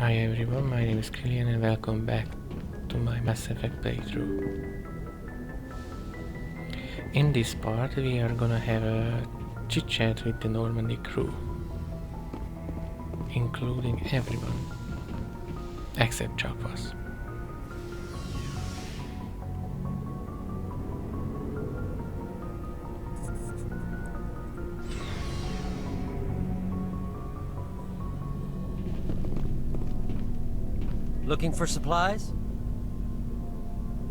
Hi everyone, my name is Creelien and welcome back to my Mass Effect playthrough. In this part we are gonna have a chit chat with the Normandy crew, including everyone except Chakwas. Looking for supplies?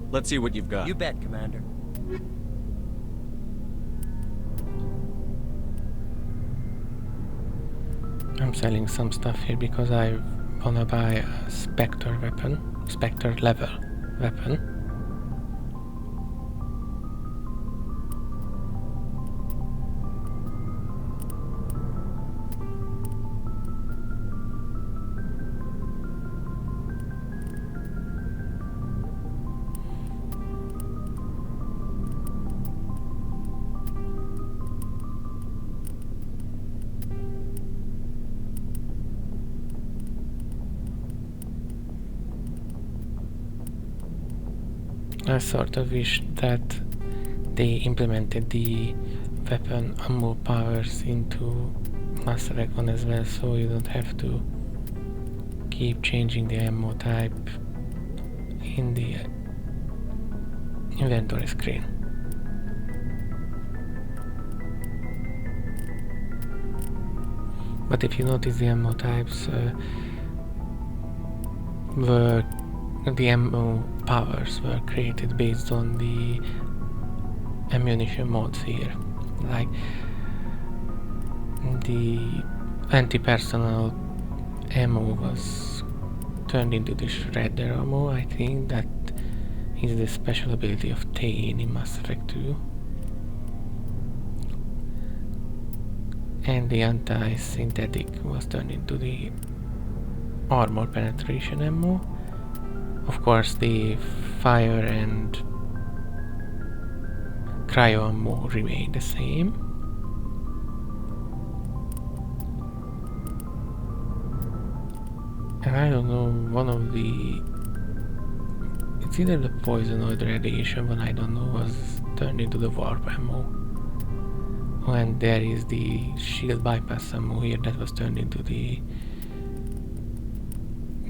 Let's see what you've got. You bet, Commander. I'm selling some stuff here because I wanna buy a Spectre level weapon. I sort of wish that they implemented the weapon ammo powers into Mass Effect 1 as well, so you don't have to keep changing the ammo type in the inventory screen. But if you notice, the ammo types the ammo powers were created based on the ammunition mods here. Like the anti-personnel ammo was turned into the shredder ammo. I think that is the special ability of Tain in Mass Effect 2. And the anti-synthetic was turned into the armor penetration ammo. Of course, the fire and cryo ammo remain the same. And I don't know, one of the... it's either the poison or the radiation one, I don't know, was turned into the warp ammo. Oh, and there is the shield bypass ammo here that was turned into the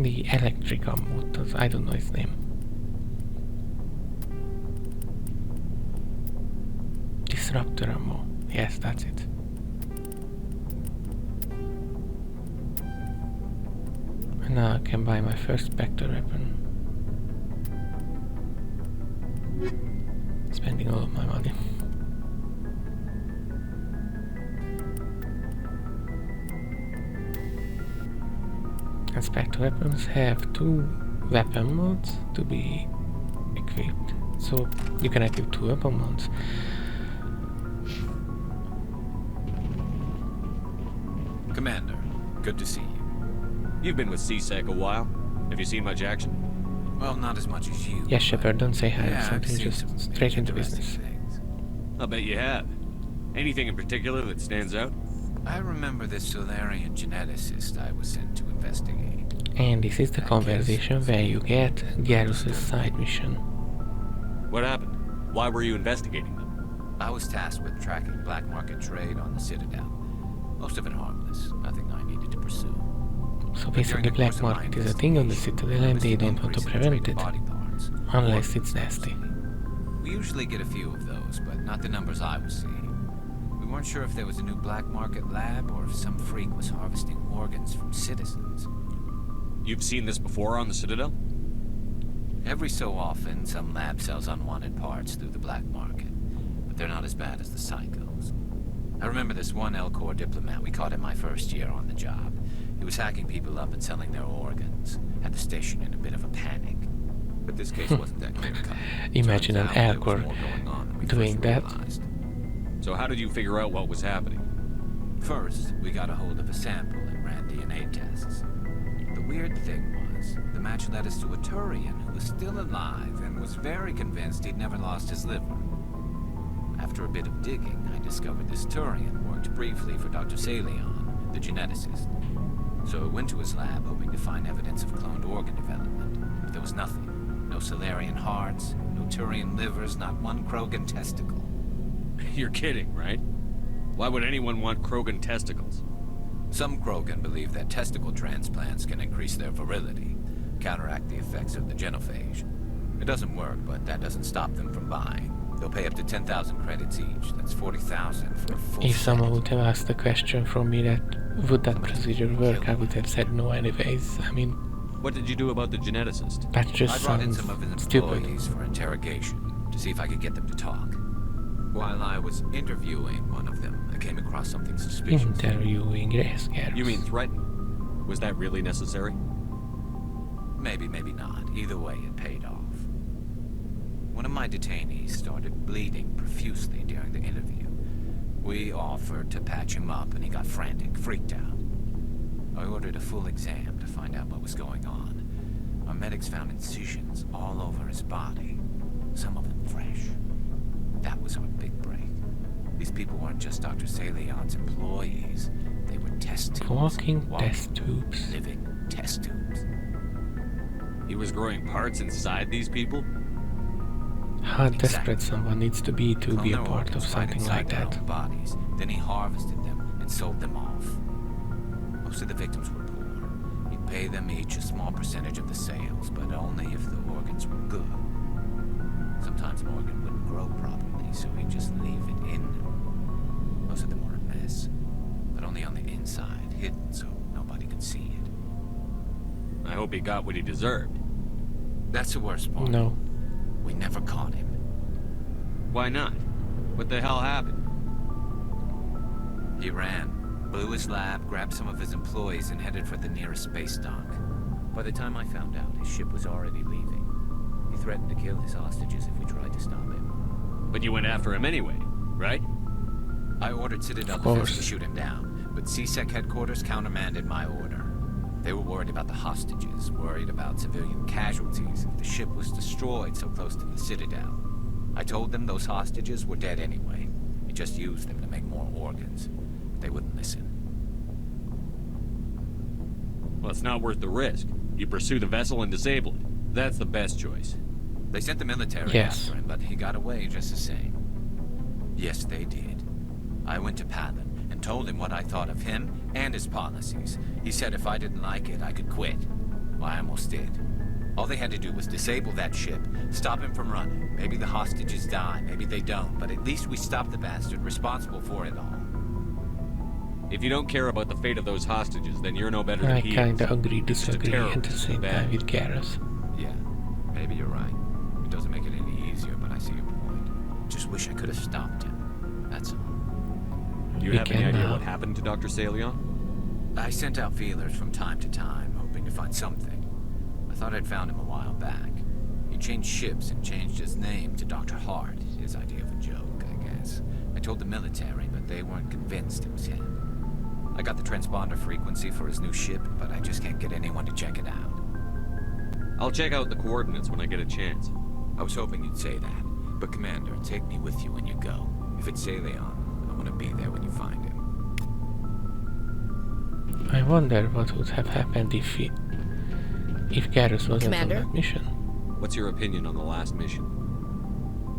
electric ammo. I don't know its name. Disruptor ammo. Yes, that's it. And now I can buy my first Spectre weapon. Spending all of my money. And Spectre weapons have 2 weapon modes to be equipped, so you can equip 2 weapon modes. Commander, good to see you. You've been with CSEC a while. Have you seen much action? Well, not as much as you. Yes, Shepard, don't say hi or Yeah, something, just straight into business. Things. I'll bet you have. Anything in particular that stands out? I remember this Solarian geneticist I was sent to investigate. And this is the conversation where you get Garrus's side mission. What happened? Why were you investigating them? I was tasked with tracking black market trade on the Citadel. Most of it harmless, nothing I needed to pursue. So basically black market is a thing on the Citadel and they don't want to prevent it, unless it's nasty. We usually get a few of those, but not the numbers I was seeing. We weren't sure if there was a new black market lab or if some freak was harvesting organs from citizens. You've seen this before on the Citadel? Every so often, some lab sells unwanted parts through the black market, but they're not as bad as the psychos. I remember this one L-Corps diplomat we caught in my first year on the job. He was hacking people up and selling their organs. Had the station in a bit of a panic. But this case wasn't that clear-cut. Imagine an L-Corps doing that. So how did you figure out what was happening? First, we got a hold of a sample and ran DNA tests. The weird thing was, the match led us to a Turian who was still alive and was very convinced he'd never lost his liver. After a bit of digging, I discovered this Turian worked briefly for Dr. Salion, the geneticist. So I went to his lab hoping to find evidence of cloned organ development. But there was nothing. No Solarian hearts, no Turian livers, not one Krogan testicle. You're kidding, right? Why would anyone want Krogan testicles? Some Krogan believe that testicle transplants can increase their virility, counteract the effects of the genophage. It doesn't work, but that doesn't stop them from buying. They'll pay up to 10,000 credits each. That's 40,000 for a full If someone set. would have asked the question from me that would that procedure work, I would have said no anyways. I mean, What did you do about the geneticist? that I just brought in sounds some of his stupid. employees for interrogation to see if I could get them to talk. While I was interviewing one of them, I came across something suspicious. Interviewing Rescale. You mean threaten? Was that really necessary? Maybe, maybe not. Either way, it paid off. One of my detainees started bleeding profusely during the interview. We offered to patch him up, and he got frantic, freaked out. I ordered a full exam to find out what was going on. Our medics found incisions all over his body, some of them fresh. That was our big break. These people weren't just Dr. Salion's employees. They were test tubes. Walking test tubes. Living test tubes. He was growing parts inside these people? How desperate someone needs to be Clone a their part of organs right something inside like their that. own bodies. Then he harvested them and sold them off. Most of the victims were poor. He'd pay them each a small percentage of the sales, but only if the organs were good. Sometimes an organ wouldn't grow properly, so he'd just leave it in them. Most of them were a mess, but only on the inside, hidden so nobody could see it. I hope he got what he deserved. That's the worst part. No. We never caught him. Why not? What the hell happened? He ran, blew his lab, grabbed some of his employees, and headed for the nearest space dock. By the time I found out, his ship was already leaving. He threatened to kill his hostages if we tried to stop him. But you went after him anyway, right? I ordered Citadel Of Defense to course. shoot him down, but CSEC headquarters countermanded my order. They were worried about the hostages, worried about civilian casualties if the ship was destroyed so close to the Citadel. I told them those hostages were dead anyway. We just used them to make more organs. But they wouldn't listen. Well, it's not worth the risk. You pursue the vessel and disable it. That's the best choice. They sent the military Yes. after him, but he got away just the same. Yes, they did. I went to Palin and told him what I thought of him and his policies. He said if I didn't like it, I could quit. Well, I almost did. All they had to do was disable that ship, stop him from running. Maybe the hostages die, maybe they don't, but at least we stopped the bastard responsible for it all. If you don't care about the fate of those hostages, then you're no better than I he is. kinda agree, He's just a disagree at the terrorist, same bad. time with Garrus. Yeah, maybe you're right. It doesn't make it any easier, but I see your point. Just wish I could have stopped him. That's all. Do you We have any can idea now. what happened to Dr. Salion? I sent out feelers from time to time, hoping to find something. I thought I'd found him a while back. He changed ships and changed his name to Dr. Hart, his idea of a joke, I guess. I told the military, but they weren't convinced it was him. I got the transponder frequency for his new ship, but I just can't get anyone to check it out. I'll check out the coordinates when I get a chance. I was hoping you'd say that. But Commander, take me with you when you go. If it's Salion, I want to be there when you find him. I wonder what would have happened if Garrus wasn't Commander? on that mission. What's your opinion on the last mission?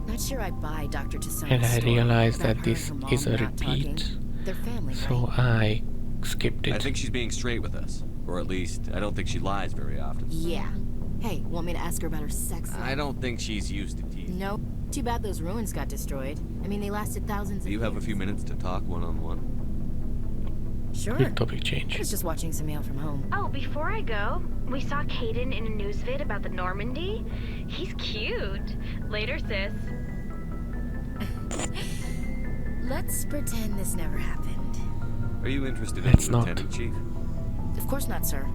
Not sure I buy Dr. Tassona's And I story, realized but I've that heard this her mom is a not repeat, talking. They're family, so right? I skipped it. I think she's being straight with us. Or at least, I don't think she lies very often. Yeah. Hey, want me to ask her about her sex life? I don't think she's used to teasing. No. Too bad those ruins got destroyed. I mean, they lasted thousands Do of you have a years. few minutes to talk one-on-one? Sure. Quick topic I change. was just watching some mail from home. Oh, before I go, we saw Caden in a news vid about the Normandy. He's cute. Later, sis. Let's pretend this never happened. Are you interested Let's in not. Lieutenant Chief? Of course not, sir.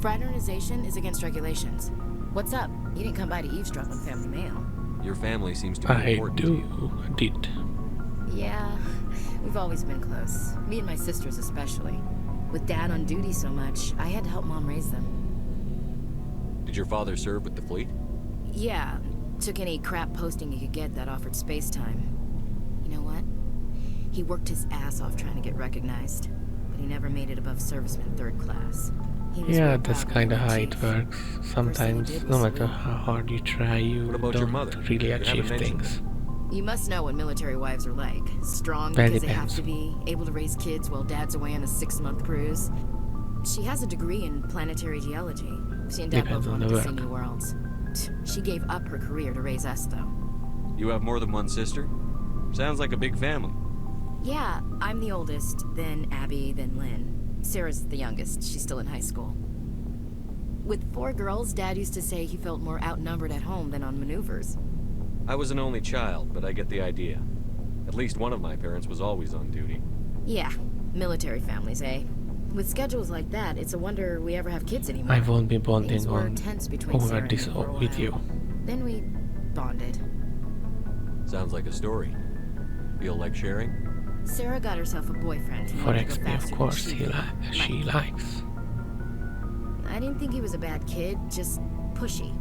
Fraternization is against regulations. What's up? You didn't come by to eavesdrop on family mail. Your family seems to be I important to you. did. Yeah, we've always been close. Me and my sisters especially. With Dad on duty so much, I had to help Mom raise them. Did your father serve with the fleet? Yeah, took any crap posting he could get that offered space time. You know what? He worked his ass off trying to get recognized. but he never made it above serviceman 3rd class. He was Yeah, real that's proud when kinda he was how it chief. works. Sometimes, did no was matter sweet. how hard you try, you What about your don't mother? really You haven't achieve mentioned things. You must know what military wives are like. Strong That because they have depends. to be, able to raise kids while dad's away on a 6-month cruise. She has a degree in planetary geology. She and dad Depends both on wanted the to see work. new worlds. She gave up her career to raise us, though. You have more than one sister? Sounds like a big family. Yeah, I'm the oldest, then Abby, then Lynn. Sarah's the youngest. She's still in high school. With 4 girls, Dad used to say he felt more outnumbered at home than on maneuvers. I was an only child, but I get the idea. At least one of my parents was always on duty. Yeah, military families, eh? With schedules like that, it's a wonder we ever have kids anymore. I won't be Things bonding were on tense between over Sarah and this me for a with while. you. Then we bonded. Sounds like a story. Feel like sharing? Sarah got herself a boyfriend who For wanted to go XP, faster of than course, she did. she Mike. likes. I didn't think he was a bad kid, just pushy.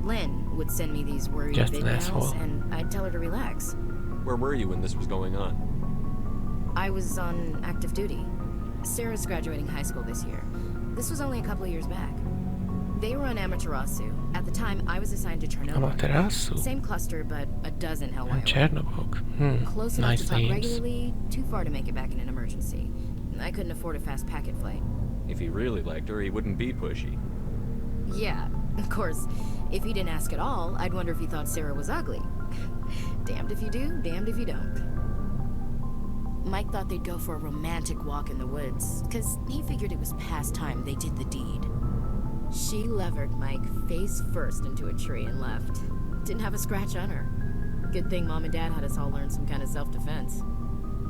Lynn would send me these worried Just an asshole. videos, and I'd tell her to relax. Where were you when this was going on? I was on active duty. Sarah's graduating high school this year. This was only a couple of years back. They were on Amaterasu. At the time, I was assigned to Chernobyl. Amaterasu Same cluster, but a dozen hell and Chernobyl. Close enough Nice to talk names. regularly, too far to make it back in an emergency. I couldn't afford a fast packet flight. If he really liked her, he wouldn't be pushy. Yeah, of course. If he didn't ask at all, I'd wonder if he thought Sarah was ugly. Damned if you do, damned if you don't. Mike thought they'd go for a romantic walk in the woods, because he figured it was past time they did the deed. She levered Mike face first into a tree and left. Didn't have a scratch on her. Good thing Mom and Dad had us all learn some kind of self-defense.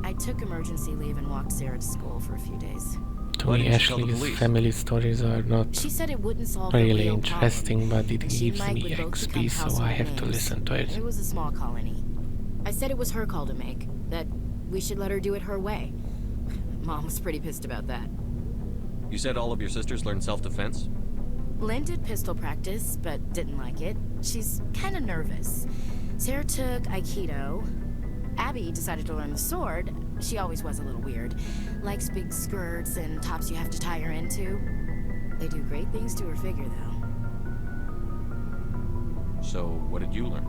I took emergency leave and walked Sarah to school for a few days. To Why me, didn't you tell the Ashley's police? family stories are not She said it wouldn't solve the really real interesting, problem. but it She and gives Mike me would both XP, become so I household have to names. listen to it. It was a small colony. I said it was her call to make, that we should let her do it her way. Mom was pretty pissed about that. You said all of your sisters learned self-defense? Lynn did pistol practice, but didn't like it. She's kind of nervous. Sarah took Aikido. Abby decided to learn the sword. She always was a little weird. Likes big skirts and tops you have to tie her into. They do great things to her figure, though. So, what did you learn?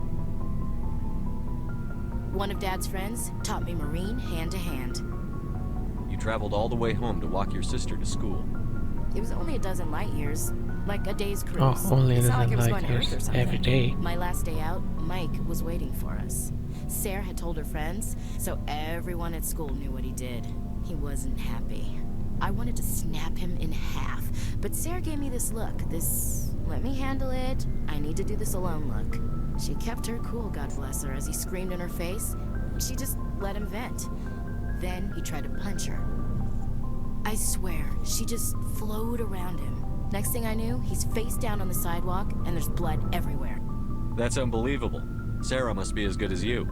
One of Dad's friends taught me Marine hand to hand. You traveled all the way home to walk your sister to school. It was only a dozen light years, like a day's cruise. Oh, only It's not like doesn't I was like going to Earth or yours something. every day. My last day out, Mike was waiting for us. Sarah had told her friends, so everyone at school knew what he did. He wasn't happy. I wanted to snap him in half, but Sarah gave me this look, this let me handle it, I need to do this alone look. She kept her cool, God bless her, as he screamed in her face. She just let him vent. Then he tried to punch her. I swear, she just flowed around him. Next thing I knew, he's face down on the sidewalk, and there's blood everywhere. That's unbelievable. Sarah must be as good as you.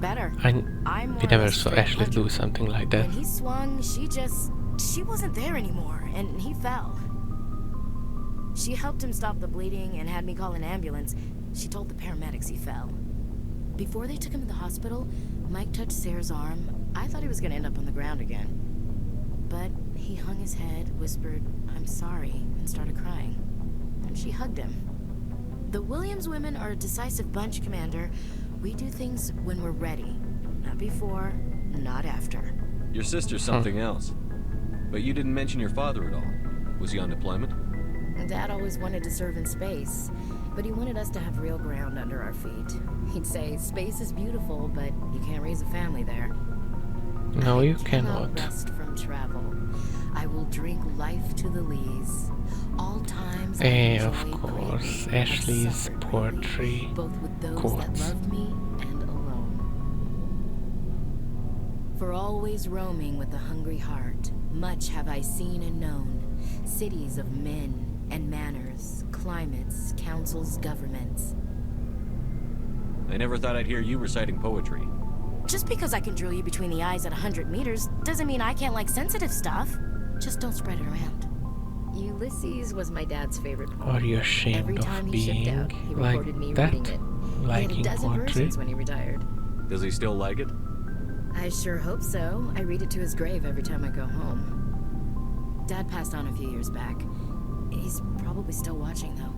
Better. We I'm more or never less saw straight Ashley puncher. do something like that. When he swung, she wasn't there anymore, and he fell. She helped him stop the bleeding and had me call an ambulance. She told the paramedics he fell. Before they took him to the hospital, Mike touched Sarah's arm. I thought he was gonna end up on the ground again. But he hung his head, whispered, "I'm sorry," and started crying. And she hugged him. The Williams women are a decisive bunch, Commander. We do things when we're ready. Not before, not after. Your sister's something else. But you didn't mention your father at all. Was he on deployment? Dad always wanted to serve in space, but he wanted us to have real ground under our feet. He'd say, space is beautiful, but you can't raise a family there. No, you I cannot. rest from travel. I will drink life to the lees. All times I Of enjoy course, greatly. I've Ashley's suffered greatly, poetry both with those quotes. that love me and alone. For always roaming with a hungry heart, much have I seen and known. Cities of men and manners, climates, councils, governments. I never thought I'd hear you reciting poetry. Just because I can drill you between the eyes at 100 meters doesn't mean I can't like sensitive stuff. Just don't spread it around. Ulysses was my dad's favorite poem. Are you ashamed Every of time he shipped being out, he like recorded me that? reading it. He had Liking a dozen poetry? versions when he retired. Does he still like it? I sure hope so. I read it to his grave every time I go home. Dad passed on a few years back. He's probably still watching, though.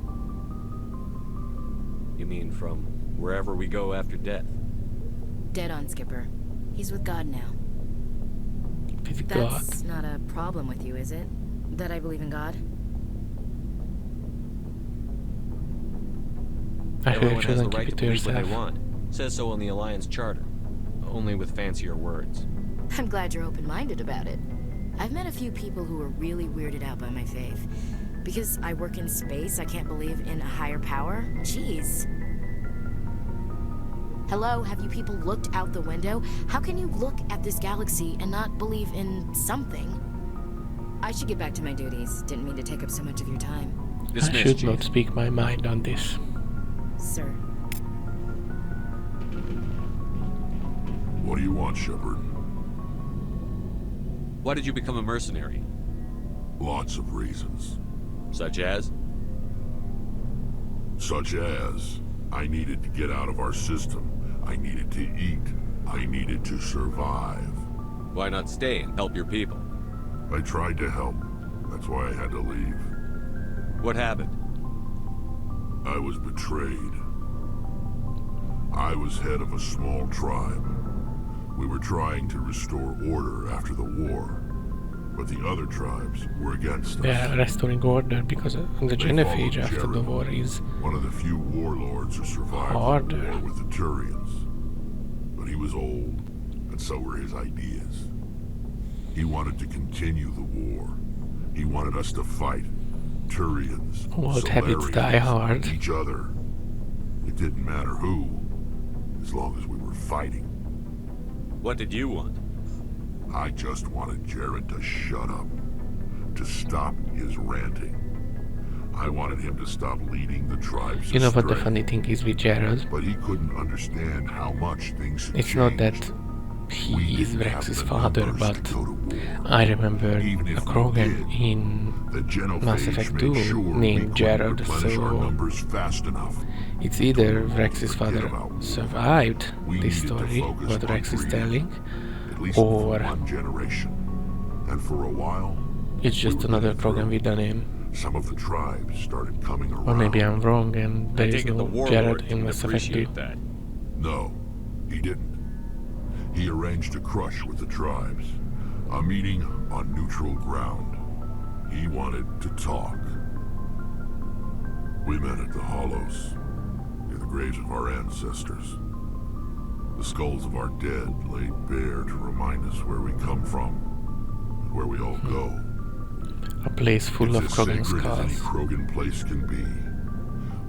You mean from wherever we go after death? Dead on, Skipper. He's with God now. With God. That's not a problem with you, is it? That I believe in God? I heard Everyone you has the shouldn't right keep to it to believe what they yourself. want. Says so in the Alliance Charter. Only with fancier words. I'm glad you're open-minded about it. I've met a few people who are really weirded out by my faith. Because I work in space, I can't believe in a higher power? Jeez. Hello, have you people looked out the window? How can you look at this galaxy and not believe in something? I should get back to my duties. Didn't mean to take up so much of your time. I Dismissed, should Chief. not speak my mind on this. Sir. What do you want, Shepard? Why did you become a mercenary? Lots of reasons. Such as? Such as, I needed to get out of our system. I needed to eat. I needed to survive. Why not stay and help your people? I tried to help. That's why I had to leave. What happened? I was betrayed. I was head of a small tribe. We were trying to restore order after the war, but the other tribes were against They us. are restoring order because the They genophage followed after the Jared, war is one of the few warlords who survived harder. the war with the Turians. But he was old, and so were his ideas. He wanted to continue the war. He wanted us to fight Turians, Old habits die Solarians, hard. each other. It didn't matter who, as long as we were fighting. What did you want? I just wanted Jared to shut up, to stop his ranting. I wanted him to stop leading the tribes You know what the astray. funny thing is with Gerald? But he couldn't understand how much things had It's not that changed. We he is didn't have Rex's the father, numbers but to go to war. I remember Even if a we Krogan did, in The genophage Mass Effect made 2 sure we named couldn't Jared, replenish our so numbers fast enough. it's either Don't Rex's forget father about war. survived We this needed to story, focus what on Rex is breeding, telling, at least or for one generation. And for a while, it's just we were another getting Krogan through. with a name. Some of the tribes started coming around. Or maybe I'm wrong and there I is take it the no warlord Jared in didn't Mass Effect 2. appreciate that. No, he didn't. He arranged a crush with the tribes. A meeting on neutral ground. He wanted to talk. We met at the Hollows, near the graves of our ancestors. The skulls of our dead laid bare to remind us where we come from, and where we all go. A place full of It's as Krogan sacred as any skulls. Krogan place can be.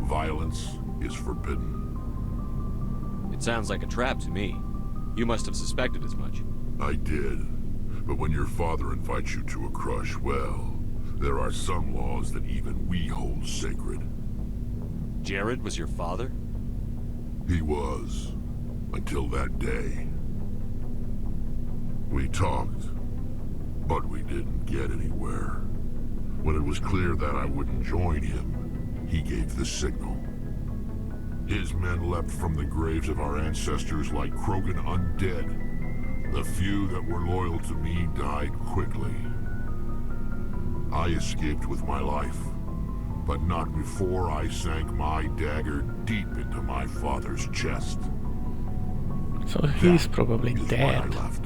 Violence is forbidden. It sounds like a trap to me. You must have suspected as much. I did. But when your father invites you to a crush, well, there are some laws that even we hold sacred. Jared was your father? He was. Until that day. We talked, but we didn't get anywhere. When it was clear that I wouldn't join him, he gave the signal. His men leapt from the graves of our ancestors like Krogan undead. The few that were loyal to me died quickly. I escaped with my life, but not before I sank my dagger deep into my father's chest. So he's That probably is why I dead, left.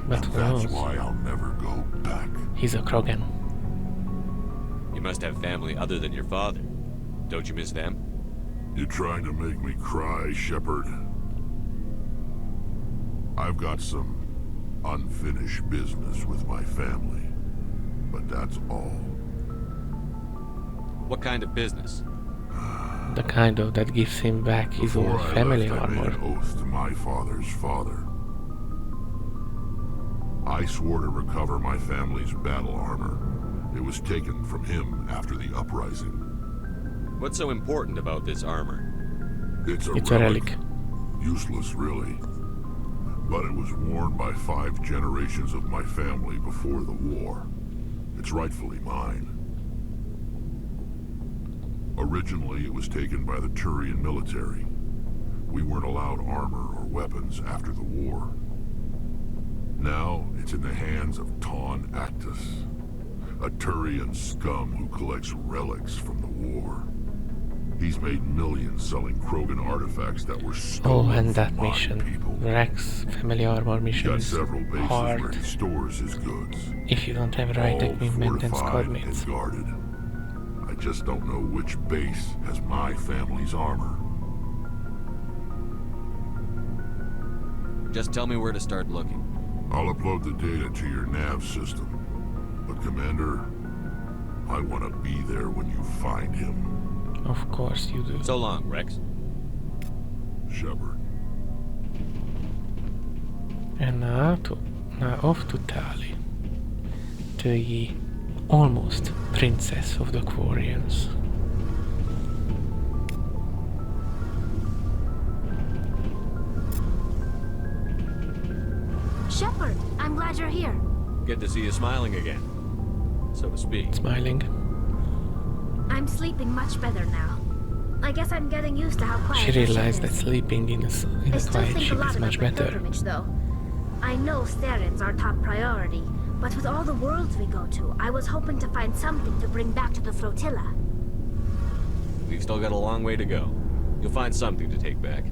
but And who that's knows? why I'll never go back. He's a Krogan. You must have family other than your father. Don't you miss them? You're trying to make me cry, Shepard. I've got some unfinished business with my family, but that's all. What kind of business? The kind of that gives him back his Before old I family left, I made armor. an oath to my father's father. I swore to recover my family's battle armor. It was taken from him after the uprising. What's so important about this armor? It's a relic. Useless, really. But it was worn by 5 generations of my family before the war. It's rightfully mine. Originally, it was taken by the Turian military. We weren't allowed armor or weapons after the war. Now it's in the hands of Taun Actus, a Turian scum who collects relics from the war. He's made millions selling Krogan artifacts that were Oh, stolen and that from my mission. people. Rex Family Armor He's mission got is several bases where hard he stores his goods. if you don't have right All equipment and squad fortified mates. and guarded. I just don't know which base has my family's armor. Just tell me where to start looking. I'll upload the data to your nav system. But Commander, I want to be there when you find him. Of course you do. So long, Rex. Shepard. And now off to Tali, the almost princess of the Quarians. Shepard, I'm glad you're here. Good to see you smiling again, so to speak. Smiling. I'm sleeping much better now. I guess I'm getting used to how quiet She the ship realized that is. sleeping in I a still quiet think a ship lot is about much my better. pilgrimage, though. I know Theron's our top priority, but with all the worlds we go to, I was hoping to find something to bring back to the flotilla. We've still got a long way to go. You'll find something to take back.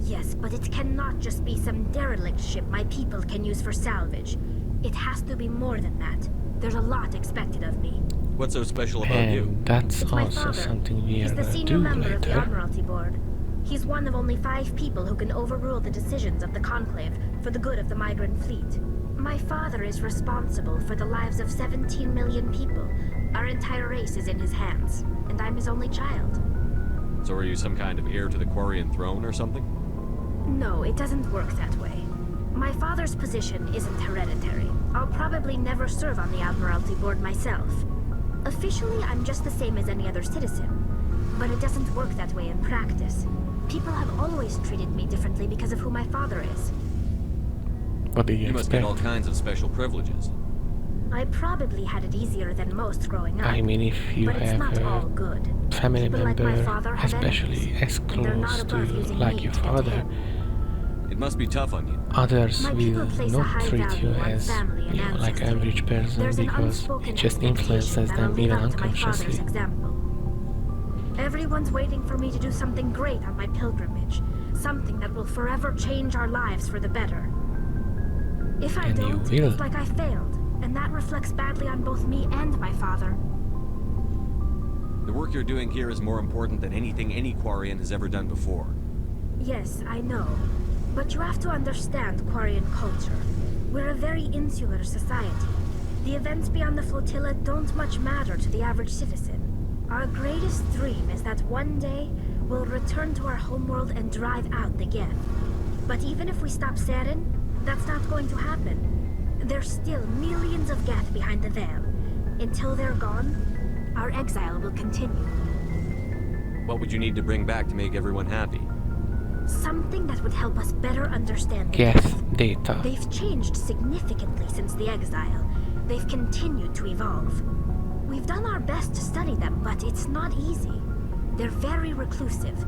Yes, but it cannot just be some derelict ship my people can use for salvage. It has to be more than that. There's a lot expected of me. What's so special about you? And that's It's my also father. something we He's are the gonna senior do member of the later. Admiralty Board. He's one of only 5 people who can overrule the decisions of the Conclave for the good of the migrant fleet. My father is responsible for the lives of 17 million people. Our entire race is in his hands, and I'm his only child. So are you some kind of heir to the Quarian throne or something? No, it doesn't work that way. My father's position isn't hereditary. I'll probably never serve on the Admiralty Board myself. Officially, I'm just the same as any other citizen. But it doesn't work that way in practice. People have always treated me differently because of who my father is. What do you You must get all expect? kinds of special privileges. I probably had it easier than most growing up. I mean, if you but it's have not all a good. family People like member, my father have especially enemies, as and they're not close to above you using like me your to get father, him. It must be tough on you. others My will people place a not high treat you value on as family and like ancestry. average person There's an because unspoken it just expectation influences that I'll them live even up to my father's unconsciously. example. Everyone's waiting for me to do something great on my pilgrimage. Something that will forever change our lives for the better. If I And you don't, will. it's like I failed. And that reflects badly on both me and my father. The work you're doing here is more important than anything any Quarian has ever done before. Yes, I know. But you have to understand Quarian culture. We're a very insular society. The events beyond the flotilla don't much matter to the average citizen. Our greatest dream is that one day we'll return to our homeworld and drive out the Geth. But even if we stop Saren, that's not going to happen. There's still millions of Geth behind the veil. Until they're gone, our exile will continue. What would you need to bring back to make everyone happy? Something that would help us better understand the Geth data. They've changed significantly since the exile. They've continued to evolve. We've done our best to study them, but it's not easy. They're very reclusive.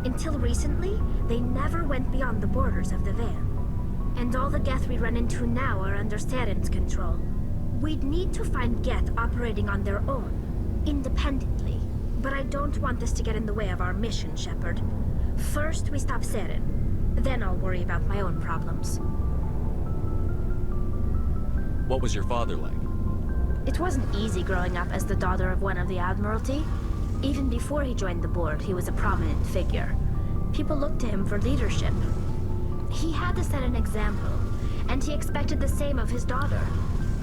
Until recently, they never went beyond the borders of the Veil. And all the Geth we run into now are under Saren's control. We'd need to find Geth operating on their own, independently. But I don't want this to get in the way of our mission, Shepard. First, we stop Saren. Then I'll worry about my own problems. What was your father like? It wasn't easy growing up as the daughter of one of the Admiralty. Even before he joined the board, he was a prominent figure. People looked to him for leadership. He had to set an example, and he expected the same of his daughter.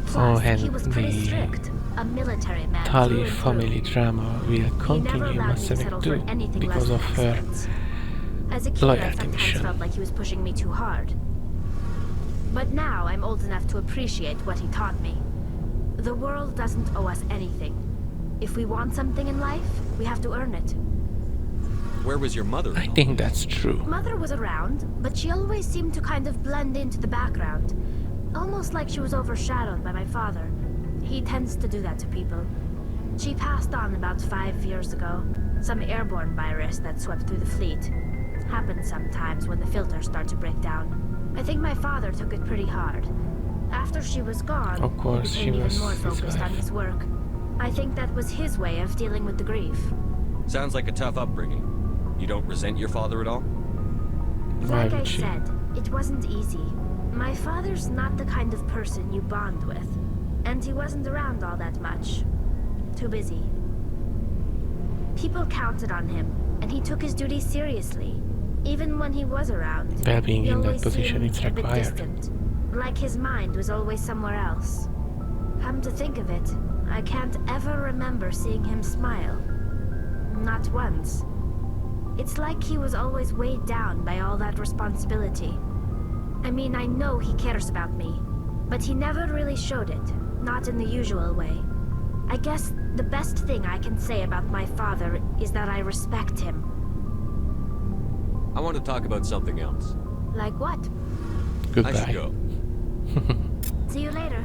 Plus, and he was pretty the strict, a military man through Tali and through. family drama will He never continue allowed Mass me to Effect settle 2 for anything because less of than her excellence. As a kid, I loyalty sometimes mission. felt like he was pushing me too hard. But now I'm old enough to appreciate what he taught me. The world doesn't owe us anything. If we want something in life, we have to earn it. Where was your mother? in I all think this? that's true. Mother was around, but she always seemed to kind of blend into the background. Almost like she was overshadowed by my father. He tends to do that to people. She passed on about 5 years ago. Some airborne virus that swept through the fleet. Happens sometimes when the filters start to break down. I think my father took it pretty hard. After she was gone, Of course, he she became was even more his focused on wife. his work. I think that was his way of dealing with the grief. Sounds like a tough upbringing. You don't resent your father at all? Why Like I would she? said, it wasn't easy. My father's not the kind of person you bond with. And he wasn't around all that much. Too busy. People counted on him, and he took his duties seriously. Even when he was around, Well, being he in that always position, seemed it's a bit required. distant. Like his mind was always somewhere else. Come to think of it, I can't ever remember seeing him smile. Not once. It's like he was always weighed down by all that responsibility. I mean, I know he cares about me, but he never really showed it, not in the usual way. I guess the best thing I can say about my father is that I respect him. I want to talk about something else. Like what? Goodbye. I should go. See you later.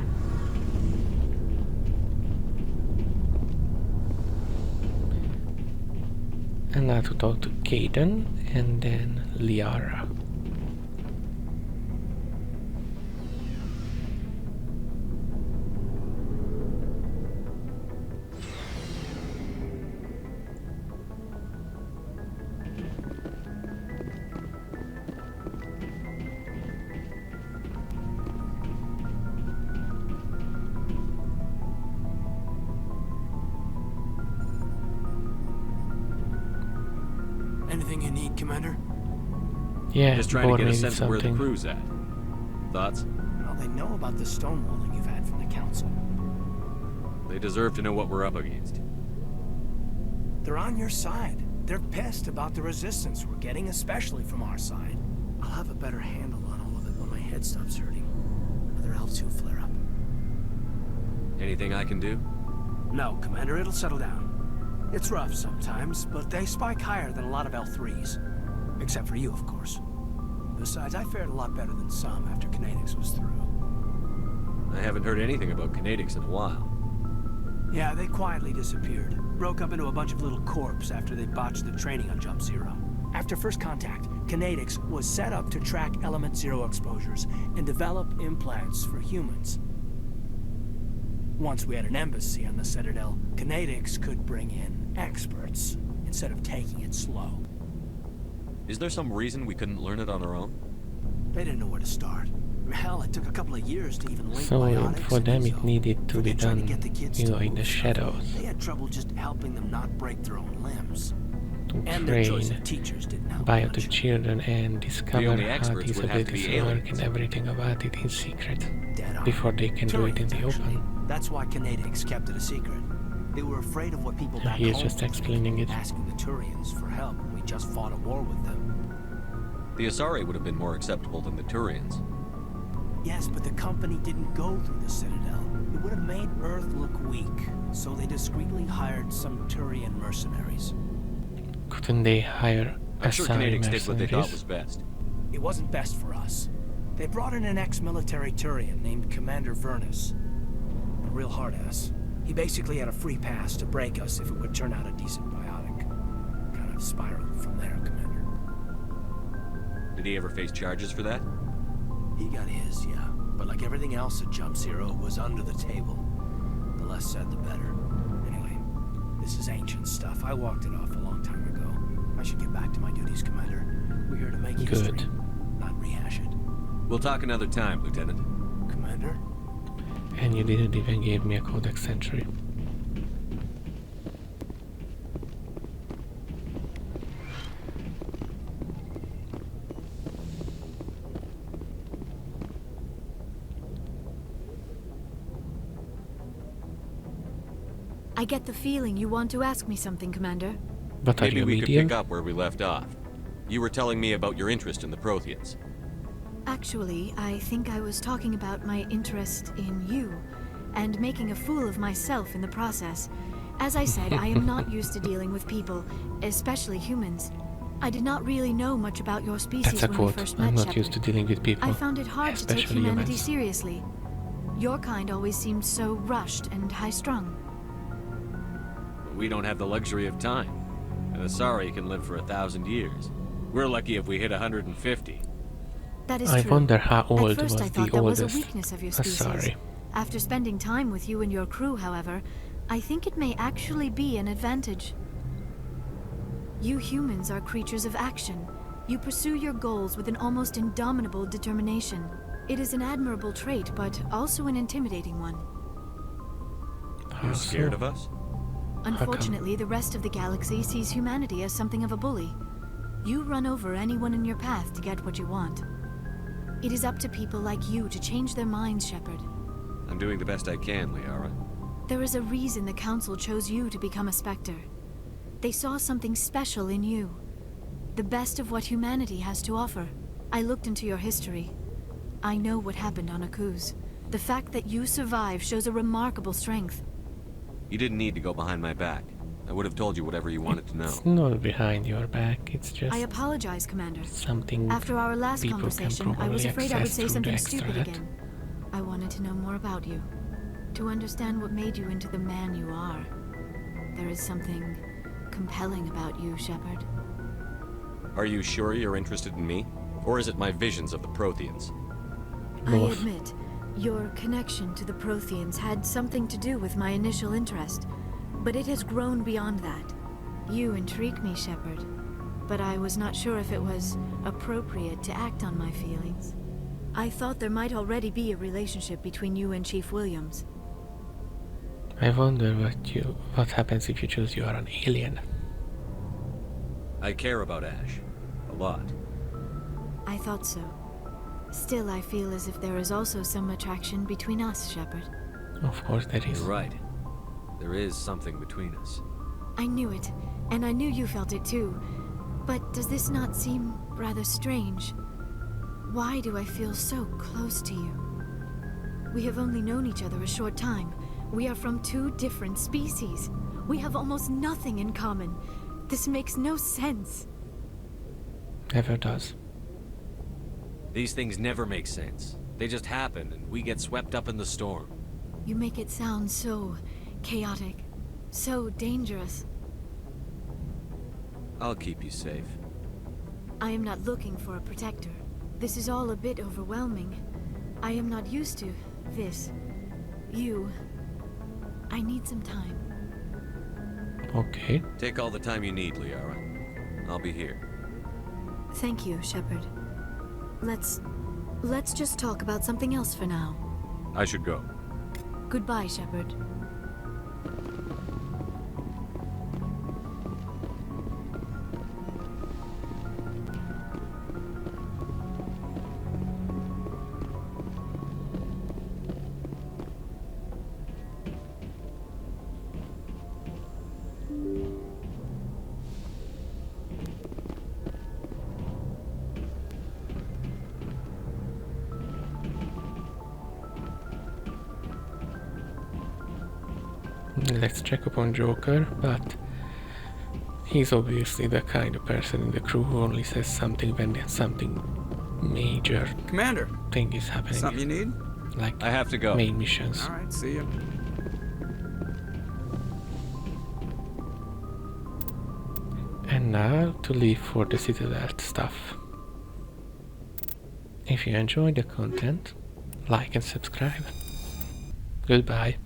And now to talk to Caden and then Liara. Anything you need, Commander? Yeah, Just trying to Bor get a needed sense of where the something. crew's at. Thoughts? Well, they know about the stonewalling you've had from the Council. They deserve to know what we're up against. They're on your side. They're pissed about the resistance we're getting, especially from our side. I'll have a better handle on all of it when my head stops hurting. Other L2 flare up. Anything I can do? No, Commander, it'll settle down. It's rough sometimes, but they spike higher than a lot of L3s. Except for you, of course. Besides, I fared a lot better than some after Kinetics was through. I haven't heard anything about Kinetics in a while. Yeah, they quietly disappeared. Broke up into a bunch of little corps after they botched the training on Jump Zero. After first contact, Kinetics was set up to track Element Zero exposures and develop implants for humans. Once we had an embassy on the Citadel, Kinetics could bring in experts instead of taking it slow. Is there some reason we couldn't learn it on our own? They didn't know where to start. Hell, it took a couple of years to even link So biotics for and them it Ezo. needed to be Forget trying done, get the kids you to know, in move the stuff. shadows. They had trouble just helping them not break their own limbs. To And their choice train of teachers didn't help biotech much. children and discover only how experts these would have to be abilities work aliens. and everything about it in secret Dead on. before they can do it in Turians, the actually. open. That's why Kinetics kept it a secret. They were afraid of what people back He is home just would think, explaining it. asking the Turians for help when we just fought a war with them. The Asari would have been more acceptable than the Turians. Yes, but the company didn't go through the Citadel. It would have made Earth look weak, so they discreetly hired some Turian mercenaries. Couldn't they hire I'm sure Asari Kinetics did what they thought was mercenaries? best. It wasn't best for us. They brought in an ex-military Turian named Commander Vernus. A real hard-ass. He basically had a free pass to break us if it would turn out a decent biotic. Kind of spiraled from there, Commander. Did he ever face charges for that? He got his, yeah. But like everything else at Jump Zero, it was under the table. The less said, the better. Anyway, this is ancient stuff. I walked it off a long time ago. I should get back to my duties, Commander. We're here to make history, Good. not rehash it. We'll talk another time, Lieutenant. Commander? And you didn't even give me a codex entry. I get the feeling you want to ask me something, Commander. But are Maybe you we could medium? pick up where we left off. You were telling me about your interest in the Protheans. Actually, I think I was talking about my interest in you, and making a fool of myself in the process. As I said, I am not used to dealing with people, especially humans. I did not really know much about your species That's a when we quote. first met, I'm not Shepard. used to dealing with people. I found it hard to take especially humanity humans. seriously. Your kind always seemed so rushed and high-strung. We don't have the luxury of time. An Asari can live for 1,000 years. We're lucky if we hit 150. That is I true. wonder how old At first was I the thought that was oldest. a weakness of your species. Sorry. After spending time with you and your crew, however, I think it may actually be an advantage. You humans are creatures of action. You pursue your goals with an almost indomitable determination. It is an admirable trait, but also an intimidating one. You're scared of us? Unfortunately, the rest of the galaxy sees humanity as something of a bully. You run over anyone in your path to get what you want. It is up to people like you to change their minds, Shepard. I'm doing the best I can, Liara. There is a reason the Council chose you to become a Spectre. They saw something special in you. The best of what humanity has to offer. I looked into your history. I know what happened on Akuz. The fact that you survived shows a remarkable strength. You didn't need to go behind my back. I would have told you whatever you wanted to know. It's not behind your back, it's just I apologize, Commander. something After our last people can conversation, I was probably afraid I would access say through something the stupid extract. again. I wanted to know more about you. To understand what made you into the man you are. There is something compelling about you, Shepard. Are you sure you're interested in me? Or is it my visions of the Protheans? I Both. admit, your connection to the Protheans had something to do with my initial interest, but it has grown beyond that. You intrigue me, Shepard, but I was not sure if it was appropriate to act on my feelings. I thought there might already be a relationship between you and Chief Williams. I wonder what happens if you choose you are an alien. I care about Ash. A lot. I thought so. Still, I feel as if there is also some attraction between us, Shepard. Of course there is. You're right. There is something between us. I knew it, and I knew you felt it too. But does this not seem rather strange? Why do I feel so close to you? We have only known each other a short time. We are from two different species. We have almost nothing in common. This makes no sense. Never does. These things never make sense. They just happen, and we get swept up in the storm. You make it sound so chaotic, so dangerous. I'll keep you safe. I am not looking for a protector. This is all a bit overwhelming. I am not used to this. You. I need some time. Okay. Take all the time you need, Liara. I'll be here. Thank you, Shepard. Let's just talk about something else for now. I should go. Goodbye, Shepard. Let's check upon Joker, but he's obviously the kind of person in the crew who only says something when something major Commander, thing is happening. something you need? Like I have to go. main missions. All right, see ya. And now to leave for the Citadel stuff. If you enjoyed the content, like and subscribe. Goodbye.